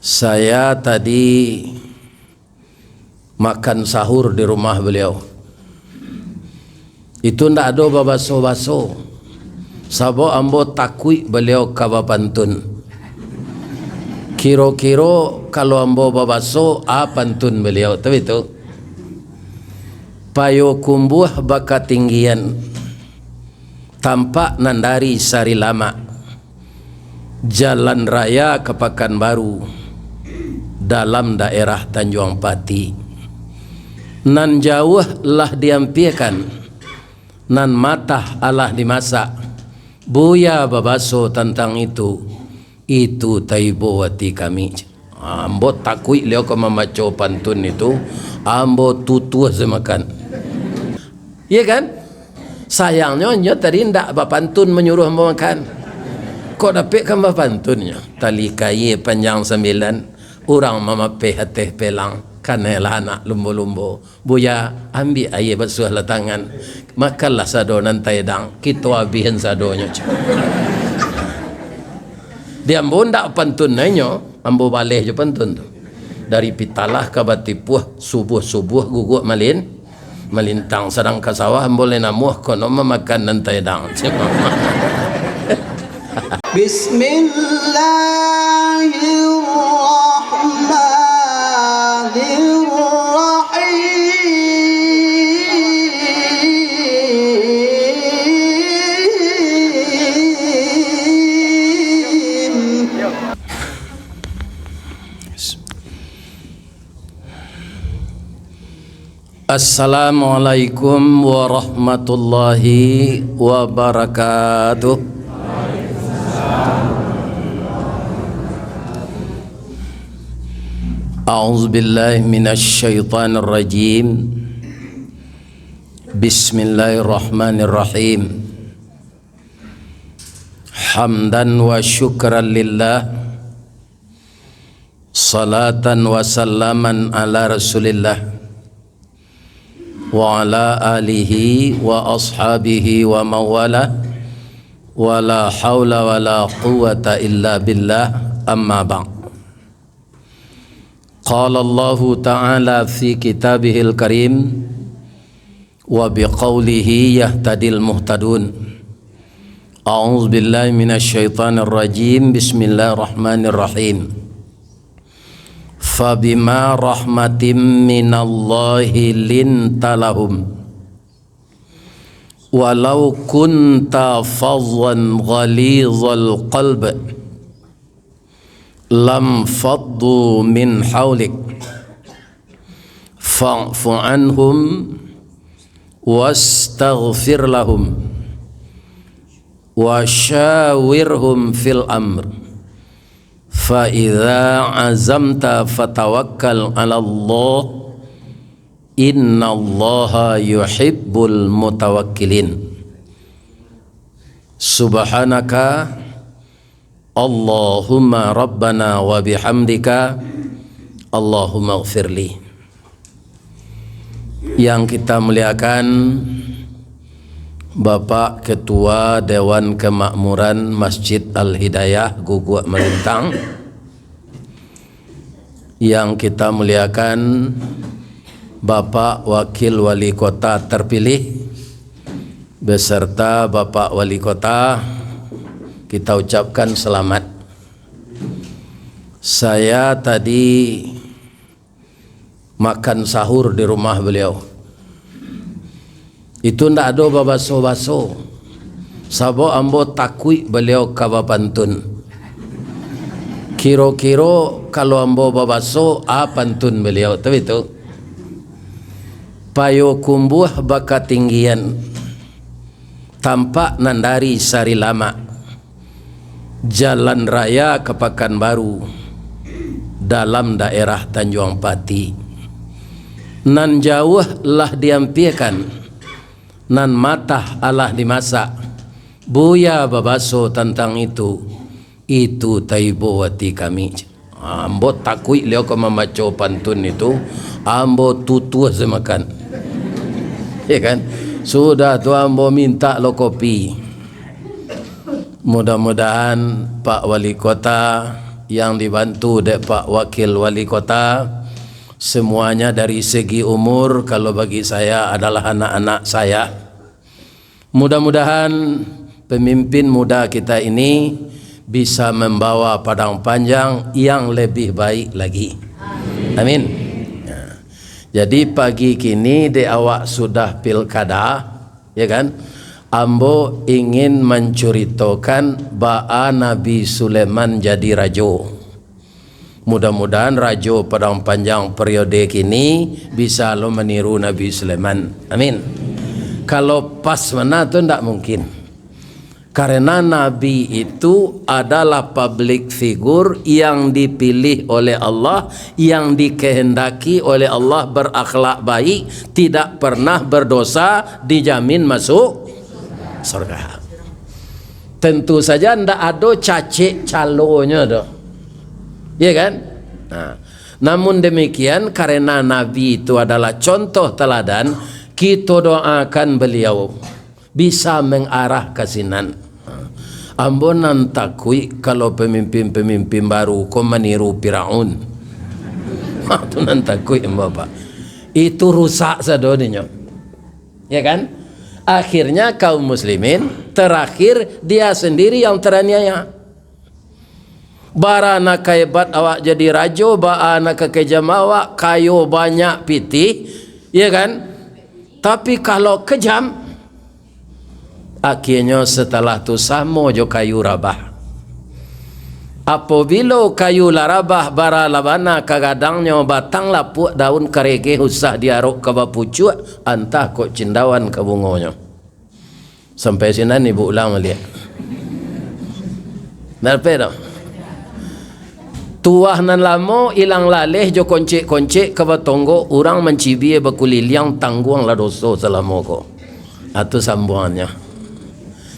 Saya tadi makan sahur di rumah beliau. Itu ndak ada babaso-baso. Sabo ambo takui beliau kaba pantun. Kiro-kiro kalau ambo babaso pantun beliau. Tahu itu? Payo kumbuh baka tinggian. Tampak nandari sari lama. Jalan raya ke Pekanbaru dalam daerah Tanjung Pati. Nan jauh lah diampiakan, nan matah Allah dimasak. Buya babaso tentang itu taibo wati kami. Ambo takui leo ko mamaco pantun itu, ambo tutu semakan. Iya kan? Sayangnya nyo tadi ndak bapantun menyuruh ambo makan. Kok dapat kan bapantunnya? Tali kayu panjang 9, orang mamape hateh pelang. Kanela anak lumbo-lumbo. Buya ambil air basuh lah tangan. Makanlah sado nantai dang. Kita habihin sadonya. Dia ambo ndak pantun nanyo, ambo balik je pantun tu. Dari pitalah ke batipuh subuh-subuh guguk malintang sedang ke sawah ambo le namuh kono memakan nantai dang. Assalamualaikum warahmatullahi wabarakatuh. A'udzu billahi minasy syaithanir rajim. Bismillahirrahmanirrahim. Hamdan wa syukran lillah. Salatan wa salaman ala Rasulillah wa ala alihi wa ashabihi wa mawala wa la hawla wa la quwata illa billah, amma ba'd. Qala Allahu ta'ala fi kitabihil karim wa biqawlihi yahtadil muhtadun. A'udzu billahi minasy syaithanir rajim. Bismillahirrahmanirrahim. Fabima rahmatim minallahi lintalahum walau kunta fadhan ghalizal qalb lam faddu min hawlik fa'fu anhum wastaghfir lahum wa syawirhum fil amr fa idza azamta fatawakkal 'ala Allah innallaha yuhibbul mutawakkilin. Subhanaka Allahumma rabbana wa bihamdika Allahumma ighfirli. Yang kita muliakan Bapak Ketua Dewan Kemakmuran Masjid Al-Hidayah Guguk Melintang, yang kita muliakan Bapak Wakil Wali Kota terpilih beserta Bapak Wali Kota, kita ucapkan selamat. Saya tadi makan sahur di rumah beliau. Itu ndak ada babaso-baso. Sabo ambo takui beliau kaba pantun. Kiro-kiro kalau ambo babaso pantun beliau. Tahu itu? Payo kumbuh baka tinggian. Tampak nandari sari lama. Jalan raya ke Pekanbaru dalam daerah Tanjung Pati. Nan jauh lah diampiakan, nan matah Allah dimasak. Buya babaso tentang itu taibo wati kami. Ambo takui leo ko mamaco pantun itu, ambo tutu semakan. Ya kan? Sudah tu ambo minta lo kopi. Mudah-mudahan Pak Wali Kota yang dibantu oleh Pak Wakil Wali Kota. Semuanya dari segi umur kalau bagi saya adalah anak-anak saya. Mudah-mudahan pemimpin muda kita ini bisa membawa padang panjang yang lebih baik lagi. Amin. Jadi pagi kini di awak sudah pilkada, ya kan? Ambo ingin menceritakan ba'a Nabi Sulaiman jadi raja. Mudah-mudahan raja padang panjang periode kini bisa lo meniru Nabi Sulaiman. Amin. Kalau pas mana tu tidak mungkin. Karena Nabi itu adalah public figure yang dipilih oleh Allah, yang dikehendaki oleh Allah berakhlak baik, tidak pernah berdosa, dijamin masuk surga. Tentu saja tidak ada cacik calonya tu. Ya kan? Nah, namun demikian karena Nabi itu adalah contoh teladan, kita doakan beliau bisa mengarah ke sinan. Ambonan takui kalau pemimpin-pemimpin baru kau meniru Firaun. Itu nan takui Bapak. Itu rusak sadoninya. Ya kan? Akhirnya kaum muslimin terakhir dia sendiri yang teraniaya. Barana kaibat awak jadi raja, barana kekejam awak kayu banyak pitih, ya kan? Tapi kalau kejam, akhirnya setelah tu sama jo kayu rabah. Apabila kayu larabah bara labana kagadangnya batang lapuk daun karege usah diaruk ke bapucuk antah kok cendawan ke bungonya. Sampai sini ibu ulang lihat. Nampak tak? Tuah nan lama ilang laleh jo koncik-koncik ke batonggo orang mencibi bakuliliang tangguang la dosa selama ko. Itu sambungannya.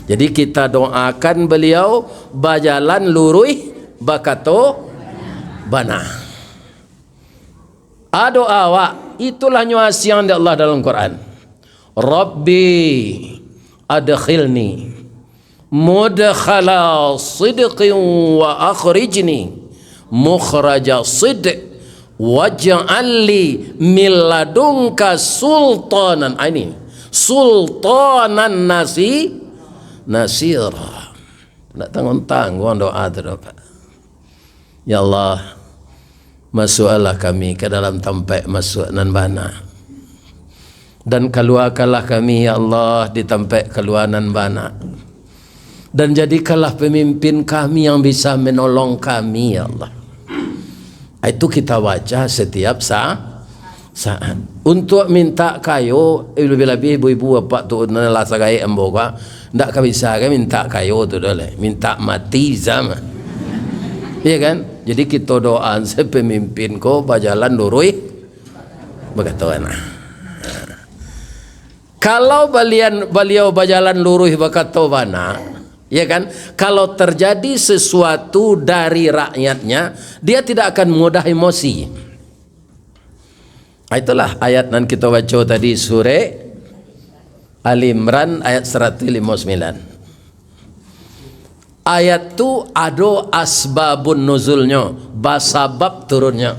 Jadi kita doakan beliau bajalan lurui bakato bana. Ado awak itulah nyuasian dari Allah dalam Quran. Rabbi adkhilni mudkhala sidqin wa akhrijni mukhraja sidq waj'alli min ladunka sultanan. Ini sultanan nasira. Tak tanggung-tanggung doa tu dapat. Ya Allah, masuklah kami ke dalam tempat masuk nan bana. Dan keluarkanlah kami ya Allah di tempat keluar nan bana. Dan jadikanlah pemimpin kami yang bisa menolong kami ya Allah. Itu kita baca setiap saat. Untuk minta kayu, lebih-lebih ibu-ibu bapak tu nala sagai emboga, ndak bisa kan minta kayu tu dole, minta mati zaman. Iya kan? Jadi kita doa sepemimpin ko berjalan lurus begitu nah. Kalau beliau berjalan lurus begitu mana? Ya kan? Kalau terjadi sesuatu dari rakyatnya, dia tidak akan mudah emosi. Itulah ayat yang kita baca tadi surah Ali Imran ayat 159. Ayat tu ada asbabun nuzulnya, basabab turunnya.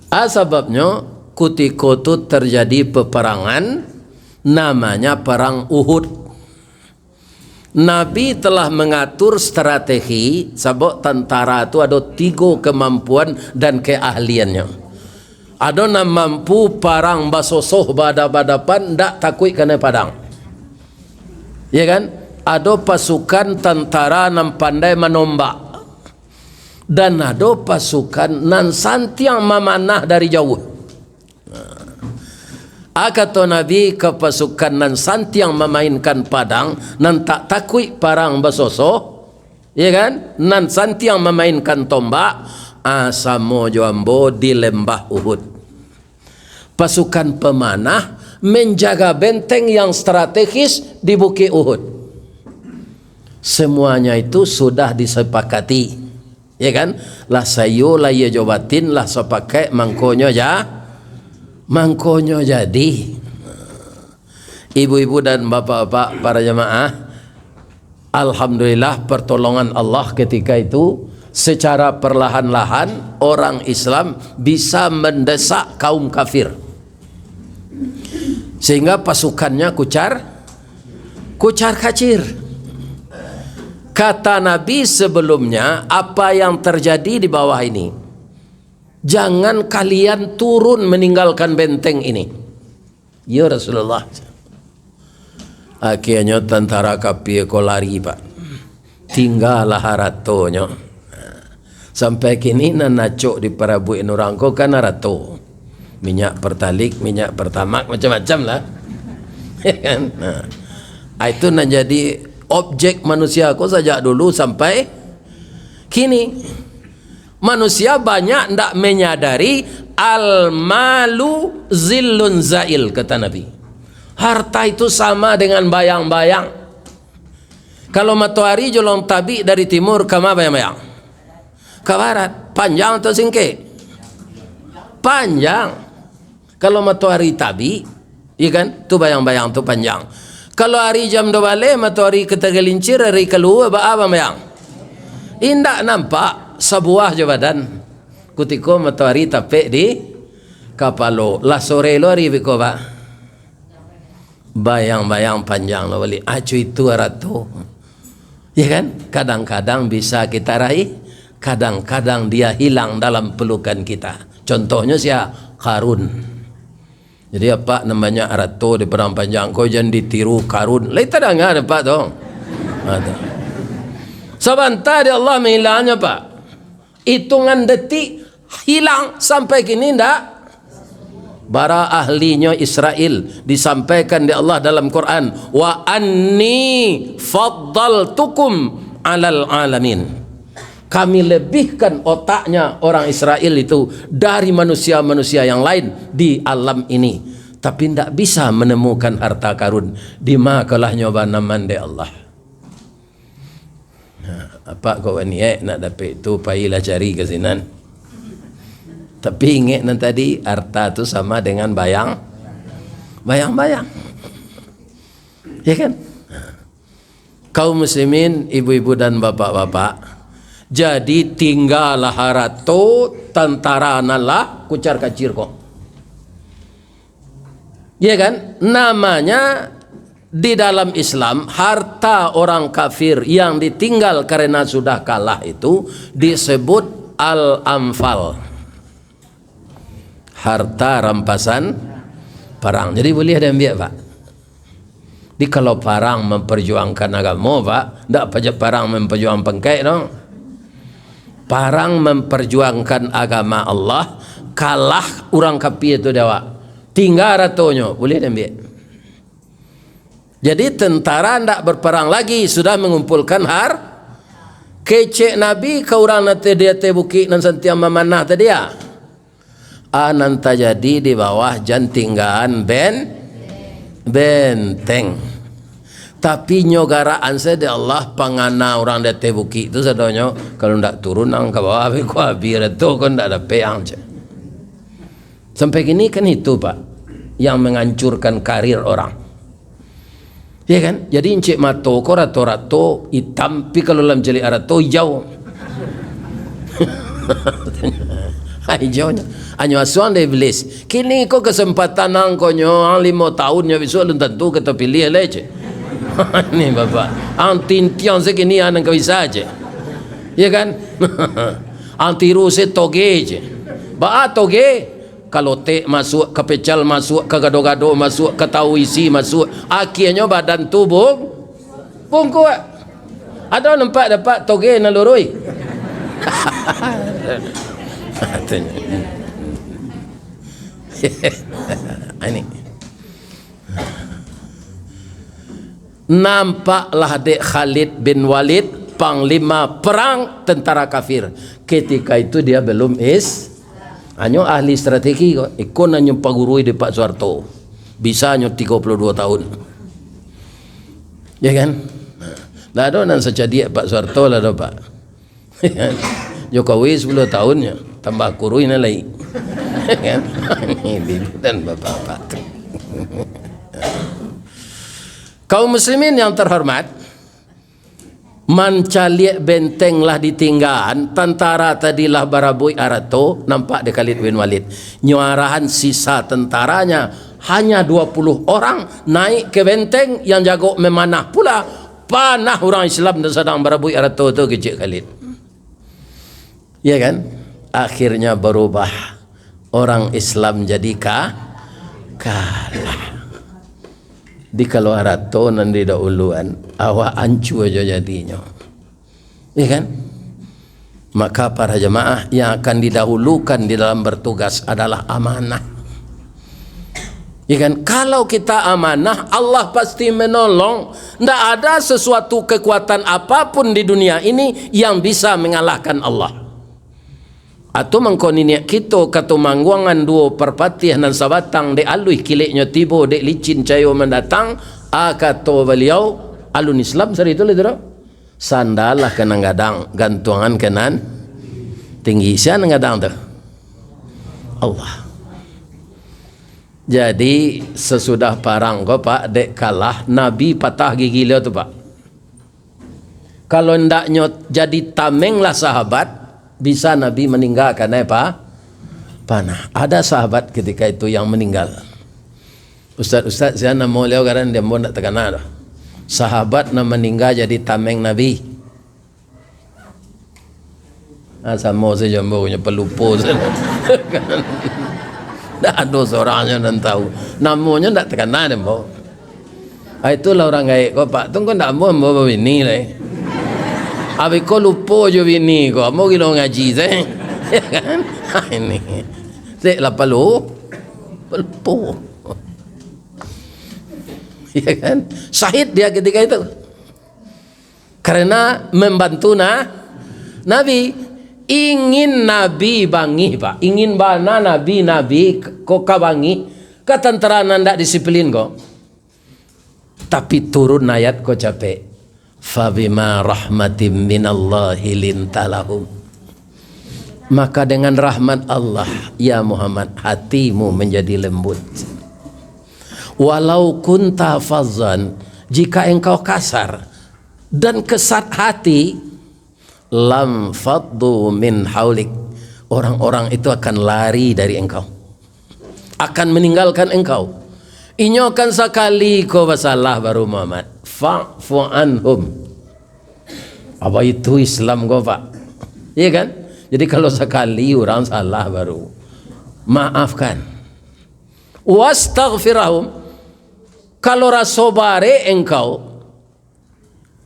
Asbabnya ketika tu terjadi peperangan namanya perang Uhud. Nabi telah mengatur strategi sebab tentara itu ada 3 kemampuan dan keahliannya. Ada yang mampu perang basosoh badap-badapan ndak takut kena padang. Ya kan? Ada pasukan tentara yang pandai menombak. Dan ada pasukan yang santiang memanah dari jauh. Kata Nabi ke pasukan nan santiang memainkan padang nan tak takut parang basoso, ya kan? Nan santiang memainkan tombak, samo joambo di lembah Uhud. Pasukan pemanah menjaga benteng yang strategis di Bukit Uhud. Semuanya itu sudah disepakati, ya kan? Lah sayo lah ya jawatin lah sepakai mangkonyo ya. Mangkonyo jadi ibu-ibu dan bapak-bapak para jemaah, alhamdulillah pertolongan Allah ketika itu secara perlahan-lahan orang Islam bisa mendesak kaum kafir sehingga pasukannya kucar kacir. Kata Nabi sebelumnya, apa yang terjadi di bawah ini, jangan kalian turun meninggalkan benteng ini. Ya Rasulullah. Akhirnya tentara kapi ko lari pak, tinggallah haratonyo. Sampai kini nanacok di Parabu Inurangko kan harato, minyak pertalik, minyak pertamak, macam-macam lah. Nah, itu menjadi objek manusia ko sejak dulu sampai kini. Manusia banyak tidak menyadari al-malu zillun zail, kata Nabi. Harta itu sama dengan bayang-bayang. Kalau matahari jolong tabi dari timur, kama bayang-bayang? Ke barat. Panjang atau singkir? Panjang. Kalau matahari tabi, iya kan? Itu bayang-bayang, itu panjang. Kalau hari jam 2 balik, matahari ketagalincir, hari keluar, apa bayang? Indak nampak sebuah badan. Kutiko matahari tapik di kapalo. Lah sore lo hari biko pak. Bayang-bayang panjang lo balik. Acu itu aratu. Ya kan? Kadang-kadang bisa kita raih, kadang-kadang dia hilang dalam pelukan kita. Contohnya siapa? Karun. Jadi apa namanya arato di perang panjang, kau jangan ditiru Karun. Lai tak dengar pak dong. Ada. Sebentar dia Allah menghilangnya pak. Hitungan detik hilang sampai kini ndak. Bara ahlinya Israel disampaikan di Allah dalam Quran, wa anni faddaltukum alal alamin. Kami lebihkan otaknya orang Israel itu dari manusia-manusia yang lain di alam ini. Tapi tidak bisa menemukan harta karun. Di makalah nyoba naman de Allah. Apa kau ni nak dapat itu payahlah cari ke sinan. Tapi ingat nanti tadi harta itu sama dengan bayang-bayang. Ya kan? Kaum muslimin, ibu-ibu dan bapak-bapak, jadi tinggallah harato tentara nalah kucar kacir kok. Ya kan? Namanya di dalam Islam harta orang kafir yang ditinggal karena sudah kalah itu disebut al-amfal. Harta rampasan perang. Jadi boleh ada ambil pak. Jadi kalau perang memperjuangkan agama pak, tidak pajak perang memperjuangkan pengkai dong. Perang memperjuangkan agama Allah, kalah orang kafir itu dewa, tinggal ratonyo, boleh ambil. Jadi tentara tidak berperang lagi, sudah mengumpulkan kecek Nabi ke orang nanti dia tebuki dan sentiam memanah tadi ya. Nanti jadi di bawah jantinggaan benteng. Tapi nyogaraan saya di Allah pangana orang dia tebuki itu sadonyo kalau ndak turun ang ke bawah aku habis itu kan ndak ada peang. Sampai kini kan itu pak yang menghancurkan karir orang. Ya kan? Jadi encik mato ko rato-rato hitam, tapi kalau dalam jeli arato hijau. Hijaunya hanya asuhan dari iblis. Kini kok kesempatan angkonyo 5 tahunnya besok belum tentu kita pilih lece. Ini bapak antintian segini anak kau bisa aja. Ya kan? Antiru se toge aja. Ba toge kalau te masuk ke pecal masuk ke gado-gado masuk ke tahu isi masuk akhirnya badan tubuh bungkuk. Ada nampak dapat toge nalurui. Ini nampaklah dek Khalid bin Walid panglima perang tentara kafir. Ketika itu dia belum hanya ahli strategi kok. Ikon hanya pagurui di Pak Soeharto. Bisa hanya 32 tahun. Ya kan? Lah ada nan secadi Pak Soeharto lah ada Pak. Jokowi 10 tahunnya tambah kurui na lagi. Kan? Ini dan bapak-bapak. Kaum muslimin yang terhormat, Mancaliak benteng lah ditinggalan, tentara tadilah barabui arato, nampak dia Khalid bin Walid. Nyuarahan sisa tentaranya hanya 20 orang naik ke benteng, yang jago memanah pula. Panah orang Islam dan sedang barabui arato tu kecil Khalid. Ya kan? Akhirnya berubah. Orang Islam jadi kalah. Di kalau arato nanti dahuluan awak ancu aja jadinya, ya kan? Maka para jemaah yang akan didahulukan di dalam bertugas adalah amanah, ya kan? Kalau kita amanah, Allah pasti menolong. Tidak ada sesuatu kekuatan apapun di dunia ini yang bisa mengalahkan Allah. Atau mengkoni niat kita kata mangguangan dua perpatih dan sabatang de alui kiliknya tibo de licin cayo mendatang, kata beliau alun Islam sari itu lihat sandalah kenang gadang gantungan kenan tinggi siapa gadang tu Allah. Jadi sesudah parang ko pak dek kalah Nabi patah gigi dia tu pak. Kalau ndaknya jadi tamenglah sahabat, bisa Nabi meninggalkan panah. Ada sahabat ketika itu yang meninggal. Ustaz saya nak mau lihat karena dia mau nak terkenal. Sahabat nak meninggal jadi tameng Nabi. Sama saja punya pelupa. Tak ada seorang yang tahu. Namanya tak terkenal dia mau. Itulah orang gaib kau pak. Tunggu tak mau ini lah. Habis kau lupa je bini kau, mau gila ngaji saya, ya kan? Ini, saya lah pelupa, ya kan? Syahid dia ketika itu, karena membantu Nabi, ingin Nabi bangi pak, ingin bana Nabi kau kabangi, ketentera nanda disiplin kau, tapi turun ayat kau capek. Fabima rahmatim minallahi lintalahum, maka dengan rahmat Allah ya Muhammad hatimu menjadi lembut. Walau kunta fazzan, jika engkau kasar dan kesat hati, lam faddu min haulik, orang-orang itu akan lari dari engkau, akan meninggalkan engkau. Inyokan sekali kau bersalah baru Muhammad, fa'fu anhum. Apa itu Islam kau pak? Iya kan? Jadi kalau sekali orang salah baru maafkan. Wastaghfirahum, kalau rasobare engkau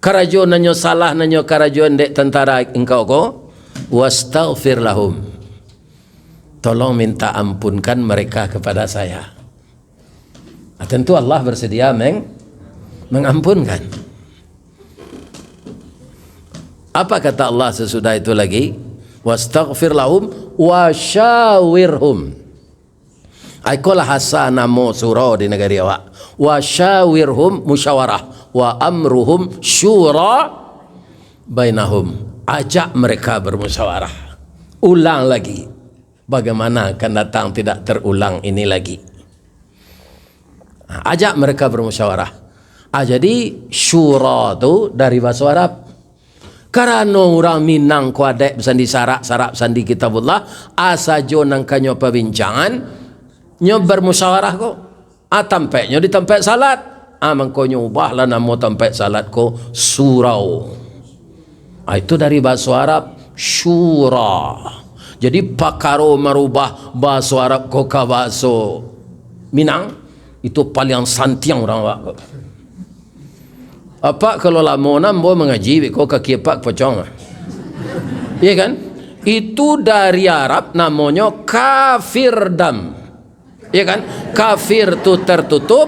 karajon nanyo salah nanyo karajon dek tentara engkau ko, wastaghfir lahum, tolong minta ampunkan mereka kepada saya. Tentu Allah bersedia mengampunkan. Apa kata Allah sesudah itu lagi? Wastaghfir lahum wa syawirhum. Aikolah hasa namo surah di negeri awak. Wa syawirhum musyawarah wa amruhum syura bainahum. Ajak mereka bermusyawarah. Ulang lagi. Bagaimana akan datang tidak terulang ini lagi. Ajak mereka bermusyawarah. Jadi syura tu dari bahasa Arab. Karena orang Minang kuadek bersandi sarak bersandi kitabullah, asajo nangkanyo perbincangan, nyo bermusyawarah ko. Tampek nyo di tampek salat. Mangkonyo ubahlah nama tampek salat ko surau. Itu dari bahasa Arab syura. Jadi pakaro merubah bahasa Arab ko ke bahasa Minang. Itu paling santiang orang awak. Apa kalau lama nambo mengaji kau kaki pak pocong. Iya kan? Itu dari Arab namanya kafir dam. Iya kan? Kafir tu tertutup,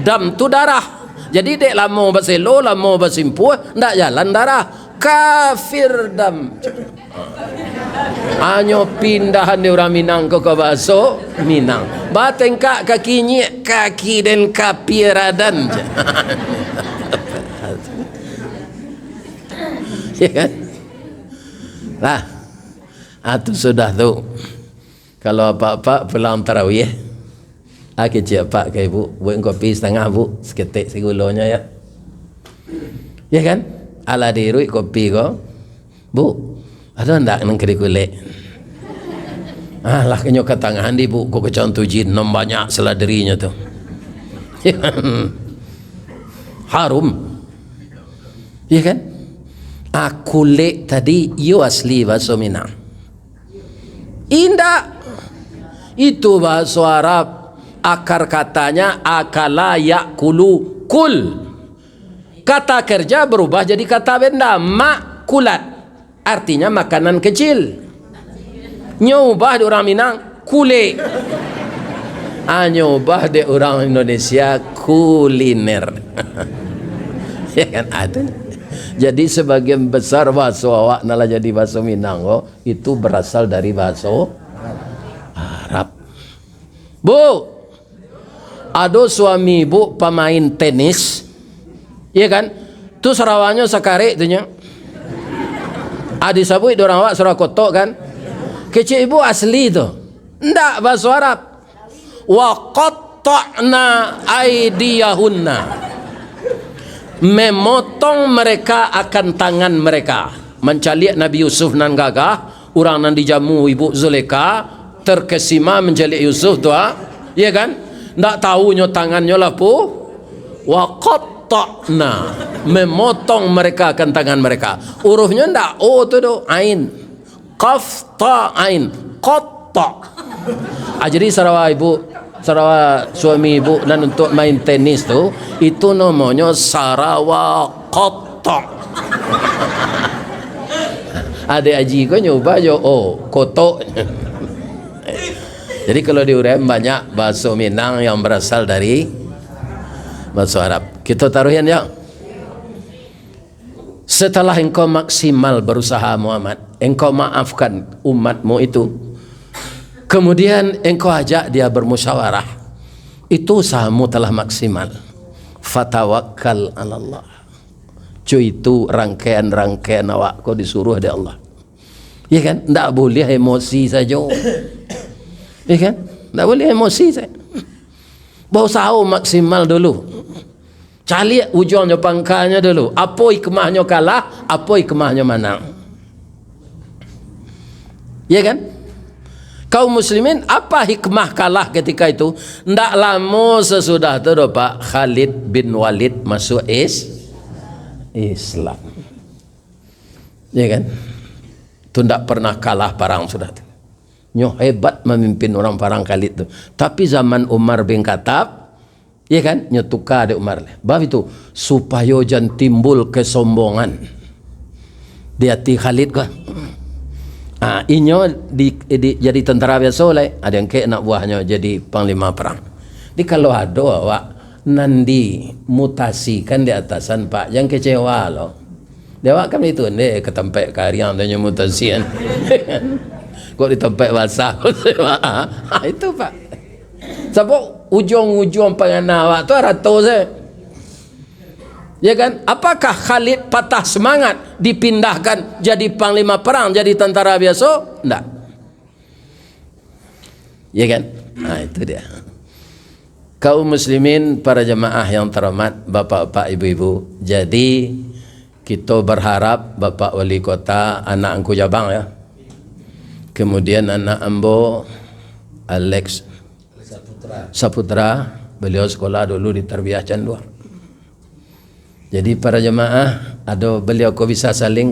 dam tu darah. Jadi dek lama baselo, lama basimpuh, ndak jalan darah. Kafir dam. Anyo pindahan di orang Minang ke bahasa Minang. Batengkak kakinya kaki dan kapiradan. Ya kan? Lah, itu sudah tu. Kalau apa-apa pulang tarawih, aku cakap ke ibu, buat kopi setengah bu, seketik segulonya ya. Ya kan? ala dirui kopi ko. Bu, ada ndak nang kiri kulit? Lah kenyo katangan di bu, ko kecontoh jin nom banyak seladerinya tuh. Harum. Iya kan? Kulit tadi yo asli bahasa Minang. Indah. Itu bahasa Arab. Akar katanya akala yakulu kul. Kata kerja berubah jadi kata benda makulat. Artinya makanan kecil. Nyobah di orang Minang kule. Nyobah di orang Indonesia kuliner. Ya kan ada. Jadi sebagian besar bahasa awak nala jadi bahasa Minang itu berasal dari bahasa Arab. Bu, ada suami ibu pemain tenis, iya kan? Tu Sarawanyo sakare itunya. Adi sabui dorang awak surah kotok kan? Kecil ibu asli tu, ndak bahasa Arab. Wa qatta'na aydiyahunna, memotong mereka akan tangan mereka. Mencaliak Nabi Yusuf nan gagah, orang nan dijamu ibu Zuleka, terkesima mencaliak Yusuf tu ya kan? Ndak tahunya tangannya lapu. Wa qatta'na, memotong mereka akan tangan mereka. Hurufnya ndak o tu do, ain. Qaf ta ain, qatta. Jadi Sarawak suami ibu dan untuk main tenis tu itu namanya Sarawak qatta. Adik aji ko nyoba jo kotok. Jadi kalau diuraikan banyak bahasa Minang yang berasal dari bahasa Arab. Kita taruhin ya. Setelah engkau maksimal berusaha Muhammad, engkau maafkan umatmu itu, kemudian engkau ajak dia bermusyawarah, itu usahamu telah maksimal. Fatawakkal ala Allah. Cuy, itu rangkaian awak kau disuruh oleh Allah. Ya kan? Tak boleh emosi saja. Ya kan? Tak boleh emosi saja. Berusaha maksimal dulu. Cari ujungnya pangkalnya dulu. Apa hikmahnya kalah, apa hikmahnya menang. Ya kan? Kaum muslimin, apa hikmah kalah ketika itu? Ndak lama sesudah itu Pak Khalid bin Walid masuk Islam. Ya kan? Itu ndak pernah kalah perang sudah itu. Nyo hebat memimpin orang perang Khalid itu. Tapi zaman Umar bin Khattab, ya kan, nyetuka ada Umar. Bab itu supaya jangan timbul kesombongan di hati Khalid kan. Inyo jadi tentara biasa oleh, ada yang kayak nak buahnya jadi panglima perang. Jadi kalau ada awak nandi mutasikan di atasan Pak, jangan kecewa loh. Dia awak kan itu ke tempat karya dan mutasian. Kok di tempat basah itu Pak. Sebab ujung-ujung pengana awak tu ratus saya. Ya kan? Apakah Khalid patah semangat dipindahkan jadi panglima perang, jadi tentara biasa? Enggak. Ya kan? Itu dia. Kaum muslimin, para jemaah yang terhormat, bapak-bapak, ibu-ibu. Jadi kita berharap Bapak Wali Kota, anak Angku Jabang ya. Kemudian anak Ambo Alex Saputra, beliau sekolah dulu di Tarbiyah Canduang. Jadi para jemaah, ada beliau kau bisa saling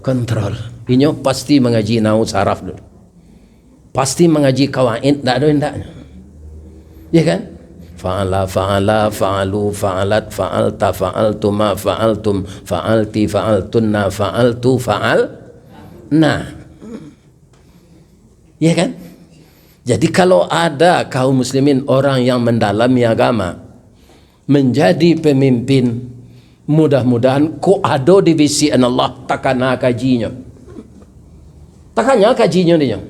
kontrol. Inyo pasti mengaji nahwu saraf dulu. Pasti mengaji kawaid, tak ada endaknya. Ya kan? Fa'ala, fa'ala, fa'alu, fa'alat, fa'alta, fa'altuma, fa'altum, fa'alti, fa'altunna, fa'altu, fa'alna. Ya kan? Jadi kalau ada kaum muslimin orang yang mendalami agama menjadi pemimpin, mudah-mudahan ku ada di bisian Allah takana kajinya. Takanya kajinya dia.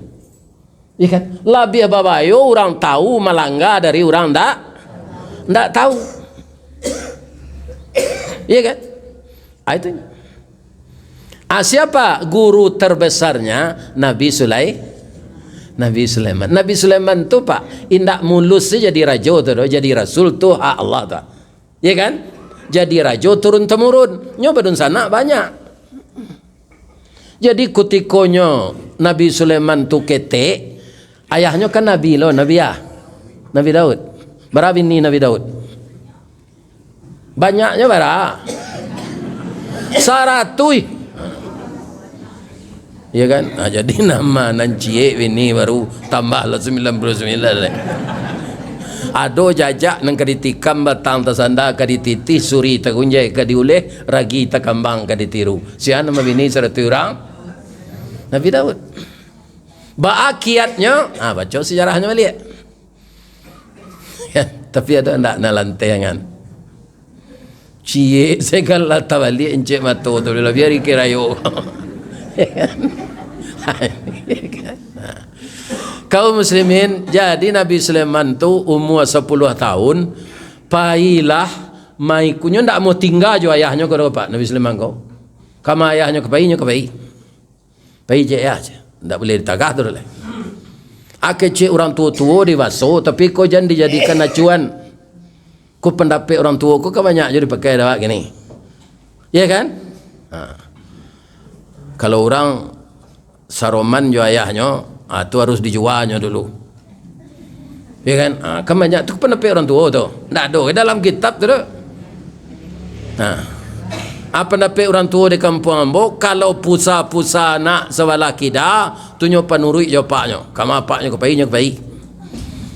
Ya kan? Lebih babayo orang tahu malangga dari orang ndak tahu. Iya kan? Itu. Siapa guru terbesarnya? Nabi Sulaiman. Nabi Sulaiman tu Pak, indak mulus saja jadi raja tu, jadi rasul tu Allah tu. Ya kan? jadi raja turun temurun. Nyo badun sana banyak. Jadi kutikonyo Nabi Sulaiman tu ketek, ayahnya kan Nabi lo, Nabi Daud. Berapa ini Nabi Daud? Banyaknya bara. 100. Ya kan? Jadi nama nan cie ini baru tambahlah 99 lah. Ado jajak nang kaditikam batang tasanda kadititi suri tagunjai kadiuleh ragi takambang kaditiru. Siapa nama bini 100 orang? Nabi Daud. Baakiatnya, baca sejarahnya balik. Ya, tapi ada ndak na lantengan. Cie segala tabalik encik mato tu lah biar ikirayo. Kaum muslimin, jadi Nabi Sulaiman tu umur 10 tahun, pailah mai kunyo ndak mau tinggal jo ayahnya ko Pak Nabi Sulaiman kau. Kama ayahnya ke pai pai je ya, ndak boleh ditagah tu lah. Akece orang tua-tua dewasa tapi kau jangan dijadikan acuan. Ku pendapat orang tua ku banyak je dipakai dah gini. Ya kan? Kalau orang saroman jo ayahnya, tu harus dijualnya dulu. Ya kan? Kan banyak tu pendapat orang tua tu. Ndak ada dalam kitab tu. Apa pendapat orang tua di kampung ambo, kalau pusa-pusa nak sawalaki dah, tunyo panurui jo paknya. Kama paknya ke pai.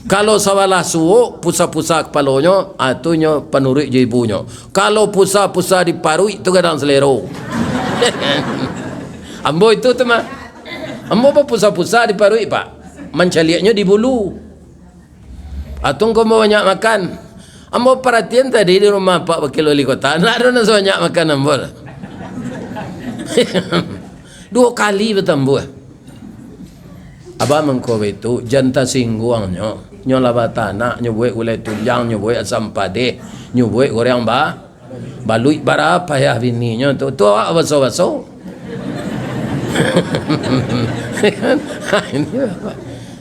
Kalau sawalah suuk, pusa-pusa kepalanya, tunyo panurui jo ibunya. Kalau pusa-pusa diparui, tu kadang selero. Ambo itu tu mah. Ambo apa pusa-pusa diparui Pak? Mencaliaknya di bulu. Atung kau mau banyak makan. Ambo perhatian tadi di rumah Pak Wakil Wali Kota. Nak ada nasi banyak makan ambo. 2 kali betul ambo. Abah mengkau itu janta singguangnya. Nyola batana, nyobuai gulai tulang, nyobuai asam padeh, nyobuai goreng balui berapa ya bininya tu. Tu awak baso-baso.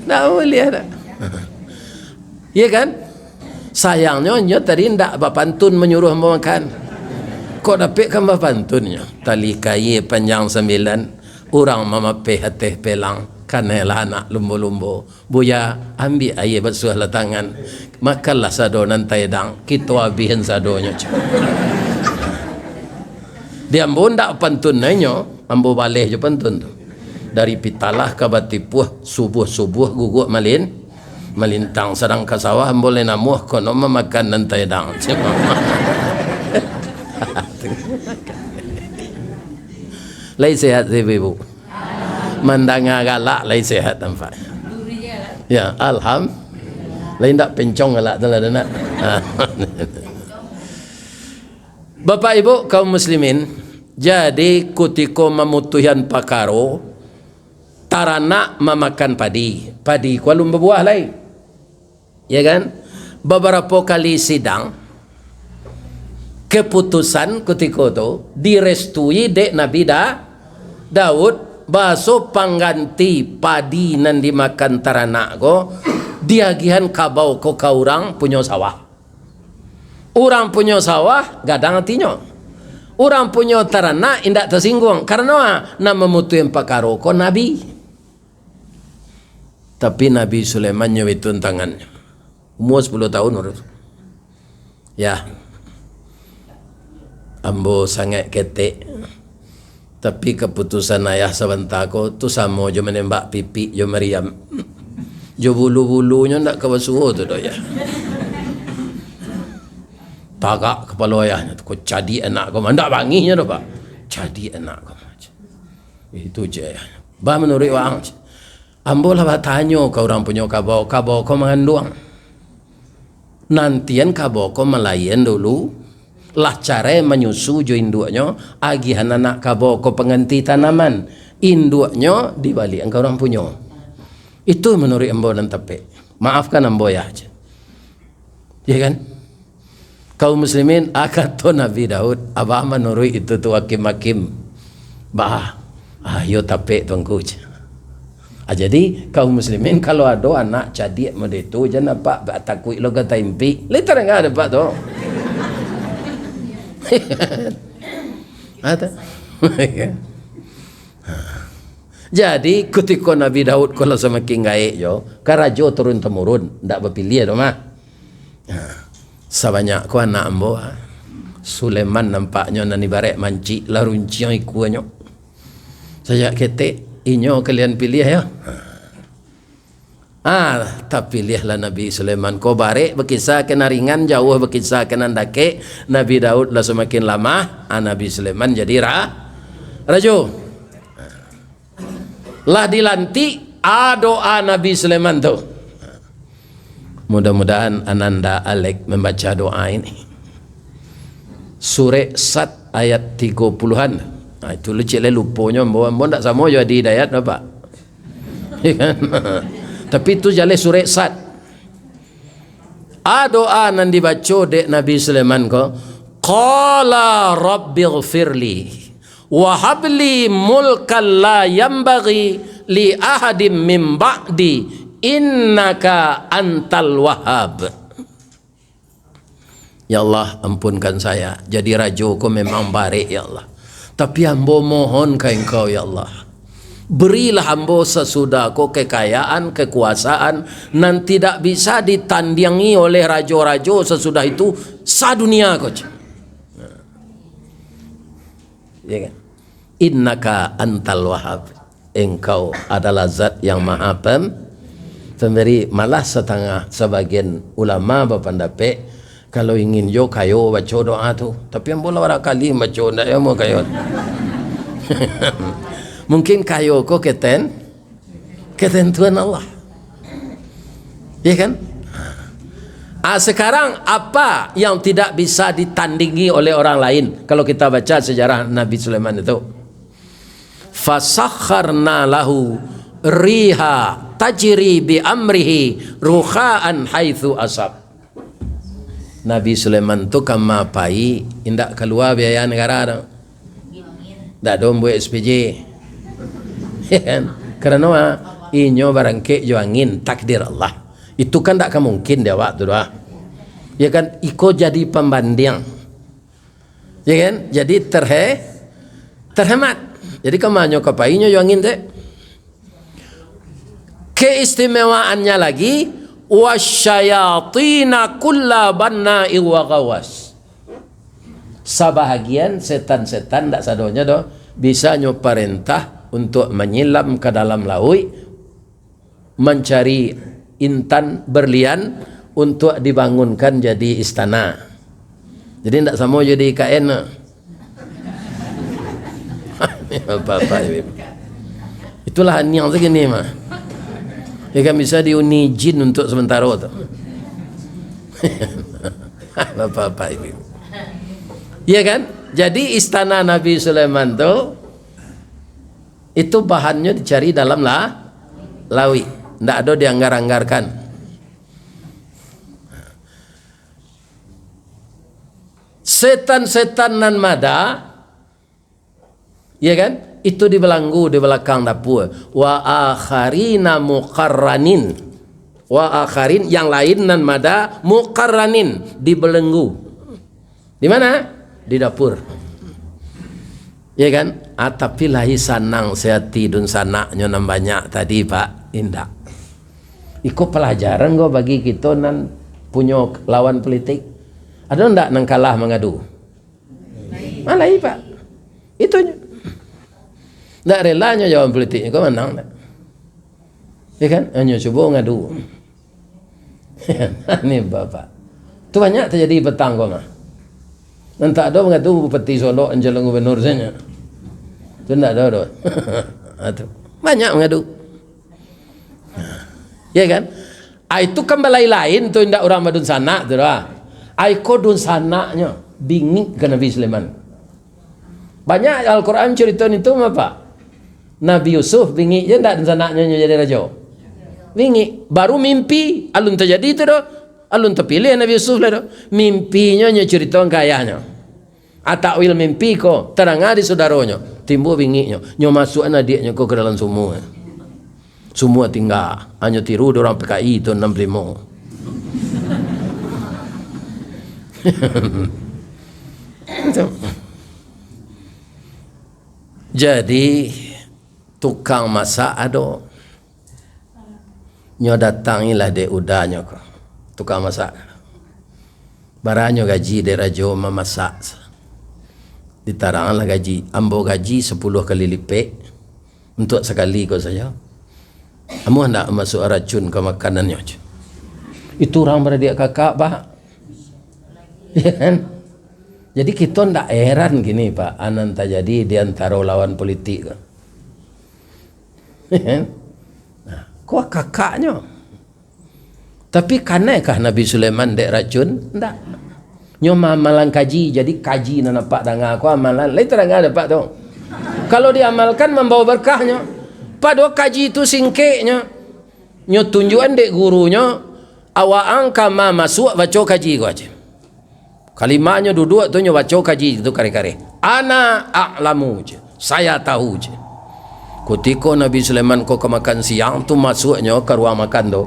Tak boleh ada. Ya kan? Sayangnya nyo tadi ndak bapantun menyuruh makan. Kok dapat kan bapantunnya? Tali kayu panjang 9, orang mamapeh hateh pelang, kanela anak lumbo-lumbo. Buya ambil air basuh lah tangan. Makanlah sadonan taidang, kita habisin sadonya. Dia ambo ndak pantun nanyo. Ambo balik je pantun tu. Dari pitalah ke batipuh subuh-subuh guguk malintang sedang ke sawah boleh namuh kono memakan nantai dang. Lai sehat ibu. Mandanga galak lai sehat tampak. Ya, lain tak pencong galak tu lah nak. Bapak Ibu kaum muslimin, jadi kutiko memutuhan pakaro tarana memakan padi kualum berbuah lain. Ya kan? Beberapa kali sidang keputusan kutiko tu direstui dek Nabi Daud baso pangganti padi nan dimakan tarana ko diagihan kabau ko kaurang punya sawah. Orang punya sawah gadang hatinya. Orang punya ternak indak tersinggung karena nama mutuin pakaro ko Nabi. Tapi Nabi Sulaiman nyewitun tangannya. Umur 10 tahun urus. Ya. Ambo sangat ketek. Tapi keputusan ayah sebentar ko tu sama jo menembak pipi jo Maryam. Jo bulu-bulunya ndak kebasuh tu dah ya. Tagak kepala ayahnya tu, kau jadi anak kau, mandak banginya tu Pak, jadi anak kau macam itu je. Bah menurut orang, ambo lah bertanya kau orang punya kabau kau mengandung. Nantian kabau kau melayan dulu, lah cara menyusu jo induknya, agihan anak kabau kau pengganti tanaman, induknya dibalik engkau orang punya. Itu menurut ambo dan tepe. Maafkan ambo ya aja. Ya kan? Kaum muslimin akato Nabi Daud abah menurut itu tu hakim-hakim ayo tapek tuanku. Jadi kaum muslimin kalau ada anak jadi mode itu jangan nampak takut lo kata impi letar enggak ada pak tu. Ada. Jadi ketika Nabi Daud kalau semakin gaik jo, karajo turun temurun, ndak berpilih dong mah. Sebanyak ko anak ambo Sulaiman nampaknya nani barek manci larunci yang ikuanyo. Saya kete inyo kalian pilih ya. Tapi lihatlah Nabi Sulaiman ko barek berkisah kena ringan jauh berkisah kena dake. Nabi Daud lah semakin lama, Nabi Sulaiman jadi rajo. Lah dilantik doa Nabi Sulaiman tu. Mudah-mudahan ananda Alek membaca doa ini. Surah Sad ayat 30-an. Itu lu cik lupanya bawa tak sama jadi hidayat apa. Tapi itu jale surah Sad. Doa nan dibaca dek Nabi Sulaiman ko, qala rabbighfirli wa habli mulkan la yambaghi li ahadim min ba'di innaka antal wahhab. Ya Allah, ampunkan saya, jadi raja ko memang baik ya Allah, tapi hamba mohon ke engkau ya Allah, berilah hamba sesudah ko kekayaan, kekuasaan nan tidak bisa ditandingi oleh raja-raja sesudah itu sadunia ko. Ya kan? Innaka antal wahhab, engkau adalah zat yang maha pemberi. Malah sebagian ulama berpendapat kalau ingin jo kayo baca doa tu, tapi yang bola orang kali baca ndak ya mau kayo. Mungkin kayo ko ketentuan Allah, ya kan? Sekarang apa yang tidak bisa ditandingi oleh orang lain? Kalau kita baca sejarah Nabi Sulaiman itu, fasakharna lahu riha tajri bi amrihi ruhaan haitsu asab. Nabi Sulaiman tu kama pai indak keluar biaya negara dah. Dak dom buat SPJ. Karena inyo barangke jo angin takdir Allah. Itu kan tak mungkin dia waktu doa. Ya kan, iko jadi pembanding. Ya kan, jadi terhemat. Jadi kemanyo kapainya yang angin deh. Keistimewaannya lagi, wasyayatina kulla banna'i wa gawas. Sebahagian setan-setan tak sadonya doh bisa nyo perintah untuk menyelam ke dalam laut, mencari intan berlian untuk dibangunkan jadi istana. Jadi tidak sama jadi IKN. Apa-apa. Itulah yang segini mah. Ya kan bisa diuni jin untuk sementara tu. Apa-apa ini. Ya kan? Jadi istana Nabi Sulaiman tu itu bahannya dicari dalam laut. Tidak ada dianggar-anggarkan. Setan-setan nan mada, ya kan? Itu dibelenggu di belakang dapur. Wa akharina muqarranin. Wa akharin yang lain nan mada muqarranin dibelenggu. Di mana? Di dapur. Ya kan? Tapi lahi sanang saya tidun sanaknya nan banyak tadi Pak. Indah. Iko pelajaran go bagi kita nan punya lawan politik. Ada ndak nang kalah mengadu? Malah Pak. Itu ndak relanya lawan politiknya kau menang ndak? Ya kan? Hanya coba ngadu. Ini Bapak. Itu banyak terjadi petang kau mah. Nanti ada mengadu Bupati Solo anjalan gubernur saja. Itu ndak ada. Banyak mengadu. Ya kan? Itu kembali lain tu indak orang madun sana tu dah. Aiko dun sananya bingit ke Nabi Sulaiman. Banyak Al-Quran cerita itu apa? Nabi Yusuf bingit je ndak dun sananya jadi raja. Bingit, baru mimpi alun terjadi tu dah. Alun terpilih Nabi Yusuf lah dah. Mimpinya cerita kayanya. Atakwil mimpi ko terang di saudaranya, timbul bingitnya. Nyo masuk adiknya ko ke dalam sumur. Semua tinggal hanya tiru orang PKI itu 65. Jadi tukang masak ada. Nyo datangilah de udahnya ko. Tukang masak. Baranyo gaji de rajo memasak. Ditaranglah gaji. Ambo gaji 10 kali lipat. Untuk sekali ko saja. Amu hendak masuk racun ke makanannya. Itu orang beradik kakak, Pak. Ya kan? Jadi kita ndak heran gini, Pak. Anan tak jadi di antara lawan politik. Ya kan? Nah, kok kakaknya? Tapi kanakah Nabi Sulaiman dek racun? Ndak. Nyo amalan kaji, jadi kaji na nampak dengar aku amalan. Lain terang ada Pak tu. Kalau diamalkan membawa berkahnya. Pada kaji itu singkeknya. Nyo tunjukan dek gurunya, awak angka ma masuk baca kaji ko aja. Kalimatnya duduk tu nyo baca kaji itu kare-kare. Ana a'lamu je. Saya tahu je. Ketika Nabi Sulaiman ko ke makan siang tu masuknya ke ruang makan tu.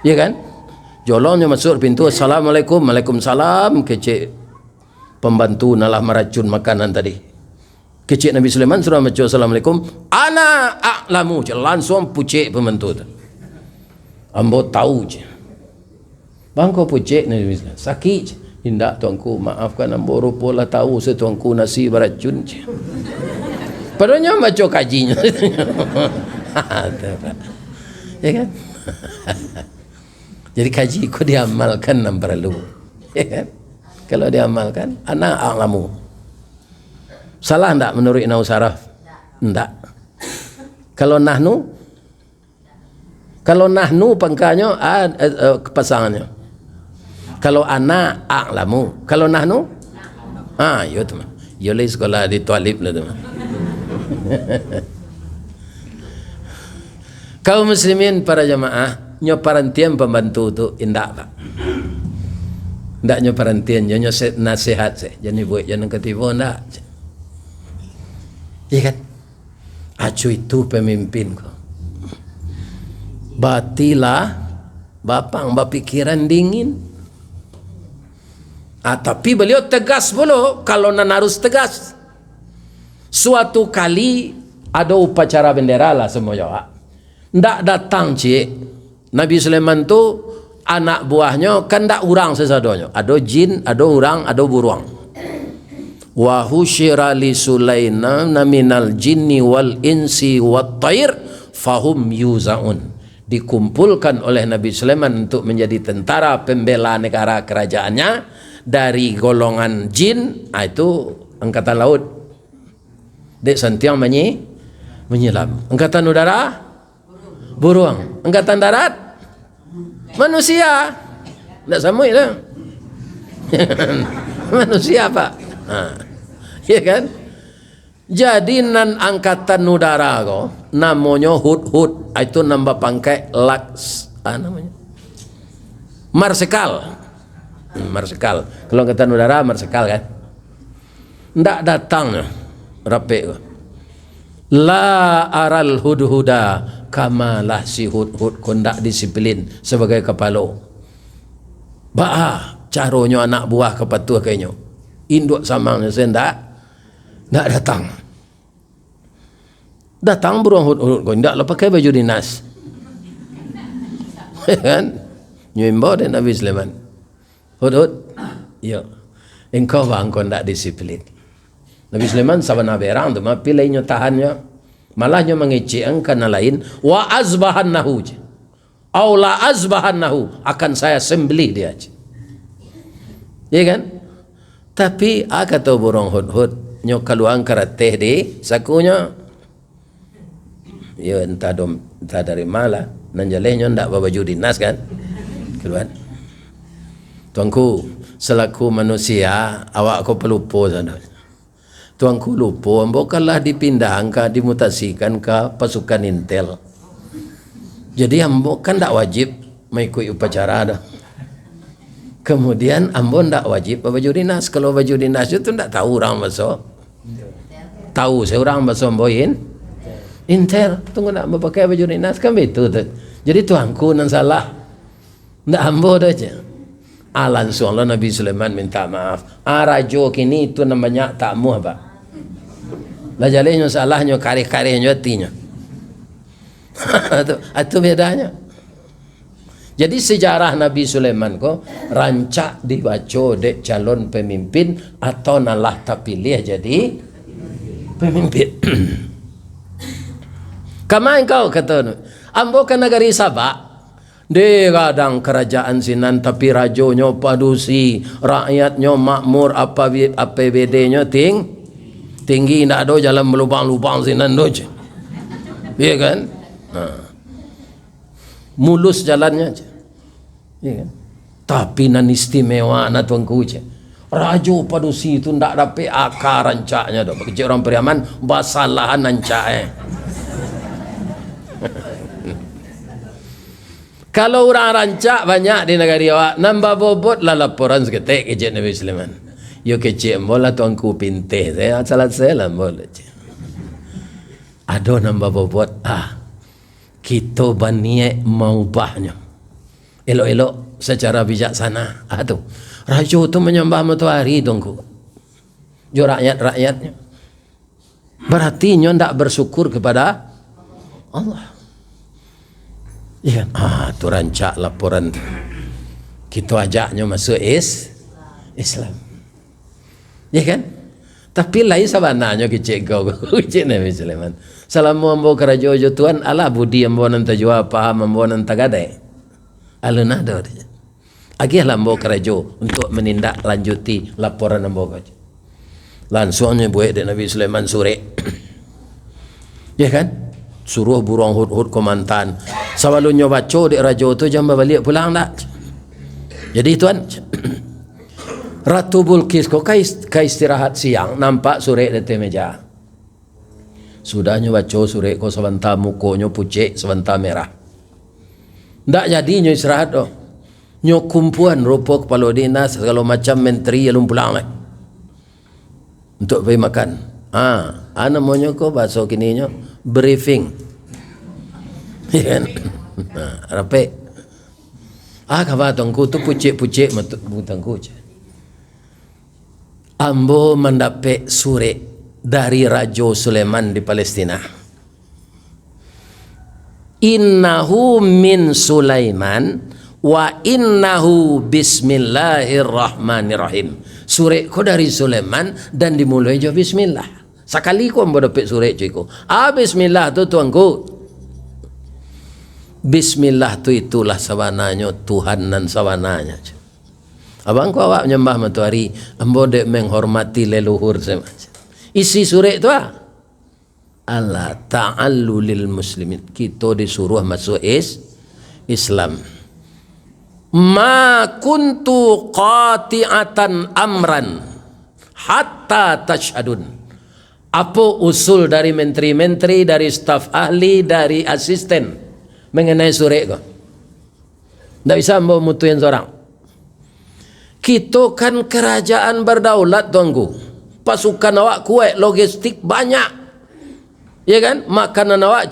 Ya kan? Jolongnya masuk pintu. Assalamualaikum. Waalaikumsalam. Kecik pembantu nalah meracun makanan tadi. Kecik Nabi Sulaiman sudah baca Assalamualaikum. Ana a'lamu je. Langsung pucik pembantu tu. Ambo tahu je. Bangko pucik Nabi Sulaiman. Sakit je. Indak tuanku, maafkan ambo rupalah tahu setuanku nasi beracun je. Padahal baca kajinya. Ya kan? Jadi kaji kau diamalkan nam perlu. Ya kan? Kalau diamalkan, ana a'lamu. Salah enggak menurut Nau Saraf? Enggak. Kalau nahnu? Kalau nahnu pangkanya pasangannya. Kalau ana a'lamu. Kalau nahnu? Ya teman. Ya le sekolah di Tualib lah teman. Kaum muslimin para jamaah, nyo parantian pembantu tu indak Pak. Ndak nyo parantian, nyo nasihat se. Jangan buat jangan ketipu ndak. Iya kan? Acu itu pemimpin ko. Batilah bapang bapikiran dingin. Tapi beliau tegas pula kalau nan harus tegas. Suatu kali ada upacara bendera lah semua jawab. Ndak datang cik. Nabi Sulaiman tu anak buahnya kan ndak urang sesadonyo. Ada jin, ada urang, ada buruang. Wa husyira li Sulaiman minal jinni wal insi wat thair fahum yuzaun. Dikumpulkan oleh Nabi Sulaiman untuk menjadi tentara pembela negara kerajaannya dari golongan jin, itu angkatan laut. Dek sentiang menyelam. Angkatan udara burung. Angkatan darat manusia. Tak sama itu. Manusia Pak. Ya kan? Jadi nan angkatan udara ko namanya hud-hud, itu nambah pangkai laks namanya marsikal. Marsikal. Kalau angkatan udara marsikal kan. Ndak datang rapi. La aral hudhuda kamalah si hud-hud kondak disiplin sebagai kepala. Caronyo anak buah kepatua kayaknya. Induk samangnya sendak ndak datang. Datang burung hud-hud kau ndak lo pakai baju dinas. Kan? Nyimbo dan Nabi Sulaiman. Hud-hud, ya, engkau bang kau tak disiplin. Nabi Sulaiman sabana berang tu, pilihnya tahannya, malahnya mengecek angkana lain, wa azbahannahu, au la azbahannahu, akan saya sembelih dia. Ya kan? Tapi kata burung hud-hud, nyok kaluang karateh di sakunya, ya entah dari mana, nanjalehnya ndak bawa baju dinas kan, keluar. Tuanku, selaku manusia, awak kau pelupa sana. Tuanku lupa, bukanlah dipindahkan, dimutasikan ke pasukan intel. Jadi ambo kan tak wajib mengikuti upacara dah. Kemudian ambo tak wajib baju dinas. Kalau baju dinas itu tak tahu orang masuk. Tahu seorang masuk amboin intel. Tunggu nak pakai baju dinas kan betul tu. Jadi tuanku nan salah. Tak ambo dah je. Langsung Allah Nabi Sulaiman minta maaf. Rajo kini itu namanya takmu apa? Lah jalehnya salahnya karih-karihnya hatinya. Itu bedanya. Jadi sejarah Nabi Sulaiman ko rancak dibaca dek calon pemimpin atau nalah terpilih jadi pemimpin. Kamai kau kata ambo ke negeri Sabak de kadang kerajaan sinan tapi rajonya padusi, rakyatnya makmur, APBD-nya tinggi, ndak ada jalan melubang-lubang sinan doj. Iya kan? Mulus jalannya aja. Ya kan? Tapi nan istimewa na tuanku je. Rajo padusi itu ndak dapat akar rancaknya dah. Bagi orang Periaman basalahan rancak Kalau orang rancak banyak di negara awak, nambah bobot lah laporan seketik ke Nabi Sulaiman. Yo kecik bola tuanku pintih saya salat saya lah bola. Ada nambah bobot kita berniat mengubahnya elok-elok secara bijaksana. Tu raja tu menyembah matahari dongku jo rakyatnya berarti nyo ndak bersyukur kepada Allah. Ya kan? Tu rancak laporan kita ajaknya masuk Islam. Ya kan? Tapi lain sabananya kecik kau kecik Nabi Sulaiman. Salamu ambo kerajo jo tuan ala budi ambo nanta jua paham ambo nanta gadai. Alun ada dia. Agi ambo kerajo untuk menindak lanjuti laporan ambo kau. Langsungnya buat dari Nabi Sulaiman sore. Ya kan? Suruh burung hud-hud komandan. Sawalunya baca di rajo tu jam balik pulang tak. Jadi tuan Ratu Bulkis kok kai istirahat siang nampak sore di meja. Sudahnya baca sore ko sebentar mukonya pucet sebentar merah. Ndak jadi nyo istirahat doh. Nyo kumpulan rupa kepala dinas segala macam menteri yang pulang lagi. Untuk pergi makan. Namanya ko bahasa kini nyo briefing. Ya kan? Rapi. Khabar tongku tu pucet-pucet matangku je. Ambo mendapat surat dari Raja Sulaiman di Palestina. Innahu min Sulaiman wa innahu bismillahirrahmanirrahim. Surat ko dari Sulaiman dan dimulai jo bismillah. Sekali ko ambo dapat surat jo ko. Bismillah tu tuanku. Bismillah tu itulah sabananya Tuhan dan sabananya. Abang ko awak menyembah matahari, ambo dek menghormati leluhur semacam. Isi surat tu Allah ta'allu lil muslimin. Kita disuruh masuk Islam. Ma kuntu qati'atan amran hatta tashhadun. Apa usul dari menteri-menteri, dari staf ahli, dari asisten mengenai surat ko? Tak bisa ambo mutuin seorang. Kita kan kerajaan berdaulat tuanku. Pasukan awak kuat, logistik banyak. Ya kan? Makanan awak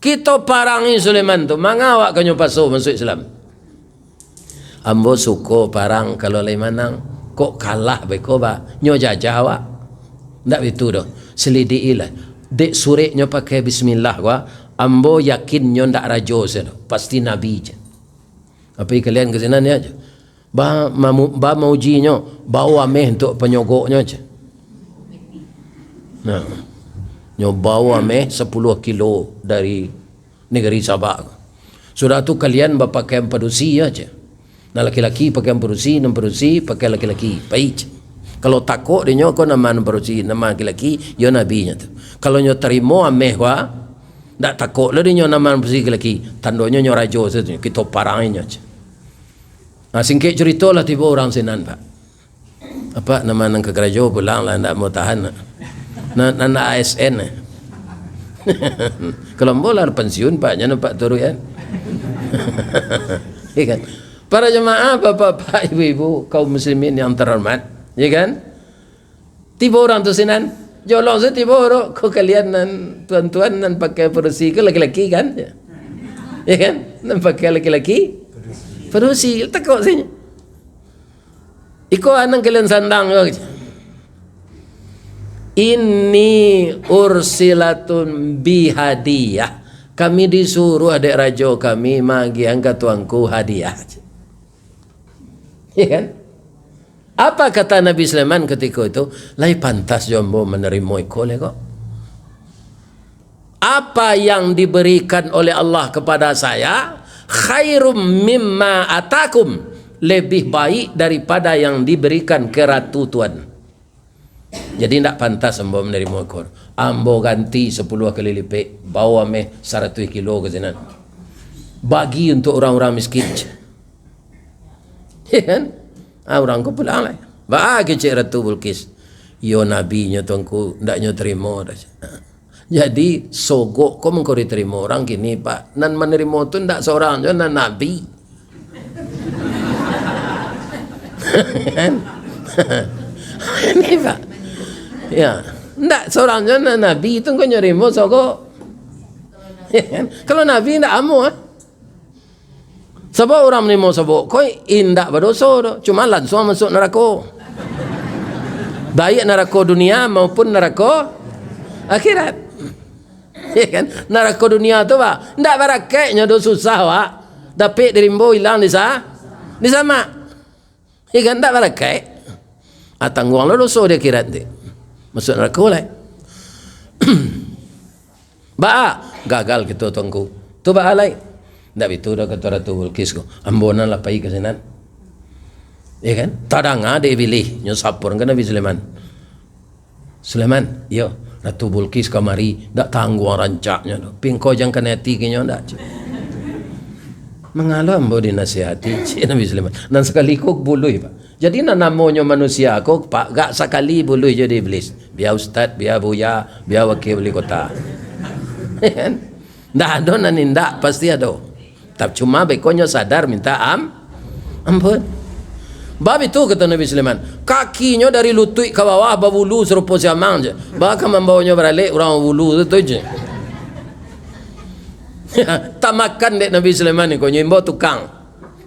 kita parangi Sulaiman tu. Manga awak kanyo pasu masuk Islam. Ambo suko parang kalau lain manang kok kalah beko ba nyo jajah awak. Ndak itu doh. Selidiki lah. Dek suratnya pakai bismillah gua. Ambo yakin nyo ndak rajo sedo. Pasti nabi je. Apa kalian ke sana ni aja. Ba maujinya bawa meh untuk penyogoknya je. Nah, nyo bawa meh 10 kilo dari negeri Sabak. Sudah tu kalian berpakaian padusi aja. Nah laki-laki pakaian padusi, non padusi pakai laki-laki. Baik. Kalau takut dia nyo ko nama non padusi, nama laki-laki, yo nabinya tu. Kalau nyo terima ameh wa ndak takut lah dia nyo nama non padusi laki, tandanya nyo rajo tu kita parangnya aja. Singkit cerita lah tiba orang sinan pak. Apa nama nang kekerajo pulang lah ndak mau tahan. Nak ASN. Kalau bola pensiun pak jangan pak turu ya. Ya kan? Para jemaah bapak-bapak ibu-ibu kaum muslimin yang terhormat, ya kan? Tiba orang tu sinan, jolong saya tiba orang, kau kalian nan tuan-tuan nan pakai perusi ke laki-laki kan? Ya kan? Nan pakai laki-laki perusi, takut sini. Iko anang kalian sandang ke? Inni ursilatun bihadiyah. Kami disuruh adik raja kami magi angkat tuanku hadiah. Ya kan? Apa kata Nabi Sulaiman ketika itu? Lai pantas jombo menerima ikole kok. Apa yang diberikan oleh Allah kepada saya khairum mimma atakum, lebih baik daripada yang diberikan ke ratu tuan. Jadi tidak pantas ambo menerima ekor. Ambo ganti 10 kali lipat, bawa meh 100 kilo ke sana. Bagi untuk orang-orang miskin. Ya kan? Orang ko pulang lah. Bagi Cik Ratu Bilqis. Yo nabinya tuanku ndaknya terima dah. Jadi sogok kau mengkau diterima orang gini pak. Nan menerima tu ndak seorang je nan nabi. Ini pak. Ya, ndak seorang je nan nabi tu kau nyerimo sogok. Kalau nabi ndak amu sebab orang menerima sebab kau indak berdosa dah. Cuma langsung masuk neraka. Baik neraka dunia maupun neraka akhirat. Ya kan? Neraka dunia tu pak, ndak barakatnya do susah pak. Dapat dirimbo hilang di sama. Ya kan? Ndak barakat. Tangguang lo dosa di akhirat dia. Masuk neraka lah. Ba gagal gitu tuanku. Tu ba alai. Ndak betul dah kata Ratu Bilqis ko. Ambona lah pai ke sana. Ya kan? Tadanga dia pilih nyusapur ke Nabi Sulaiman. Sulaiman, yo Ratu Bilqis kamari ndak tangguh rancaknya. Pingko jang kena hati kenyo ndak. Mengalah ambo dinasihati Cik Nabi Sulaiman. Dan sekali kok bului pak. Jadi namanya manusia kok pak gak sekali bului jadi iblis. Biar ustaz, biar buya, biar wakil wali kota. Ndak ada nan ndak pasti ada. Tapi cuma bekonya sadar minta ampun. Bab itu kata Nabi Sulaiman, kakinya dari lutut ke bawah berbulu serupa siamang je. Bahkan membawanya beralik orang bulu itu je. Tak makan dek Nabi Sulaiman ni kau nyimbo tukang.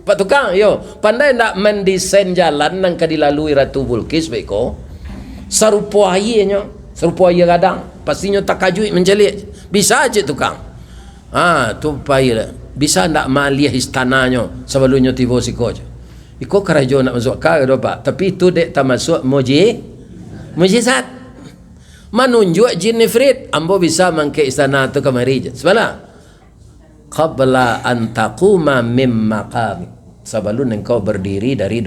Pak tukang, yo pandai nak mendesain jalan nang kadilalui Ratu Bilqis beko. Serupa airnya, serupa air gadang. Pastinya tak kajui menjelit. Bisa aja tukang. Tu payah. Bisa ndak maliah istananya sebelumnya tiba siko je. Iko kerajaan nak masuk kah do pak. Tapi itu dek tak masuk mujizat. Menunjuk jin nifrit ambo bisa mangke istana tu kemari je. Sebala qabla an taquma mim maqam. Sebelum engkau berdiri dari